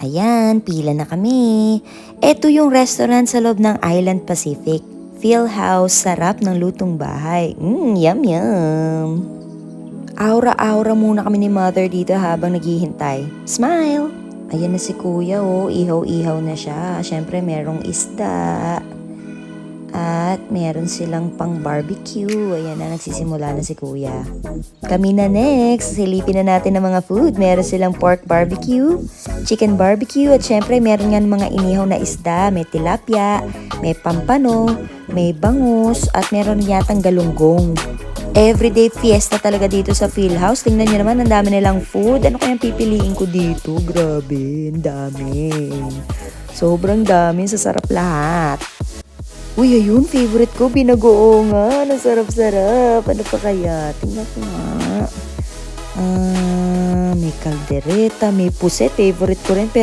Ayan, pila na kami. Ito yung restaurant sa loob ng Island Pacific. Phil House, sarap ng lutong bahay. Yum yum. Aura-aura muna kami ni Mother dito habang naghihintay. Smile! Ayan na si Kuya oh, ihaw-ihaw na siya. Siyempre merong isda. At meron silang pang barbecue. Ayan na, nagsisimula na si Kuya. Kami na next. Silipin na natin ang mga food. Meron silang pork barbecue, chicken barbecue, at syempre meron nga mga inihaw na isda. May tilapia, may pampano, may bangus, at meron yatang galunggong. Everyday fiesta talaga dito sa Phil House. Tingnan nyo naman, ang dami nilang food. Ano kayang pipiliin ko dito? Grabe, ang dami. Sobrang dami, sasarap lahat. Uy, ayun, favorite ko, binagoongan. Ang sarap-sarap. Ano pa kaya? Tingnan ko nga. May kaldereta, may puset. Favorite ko rin.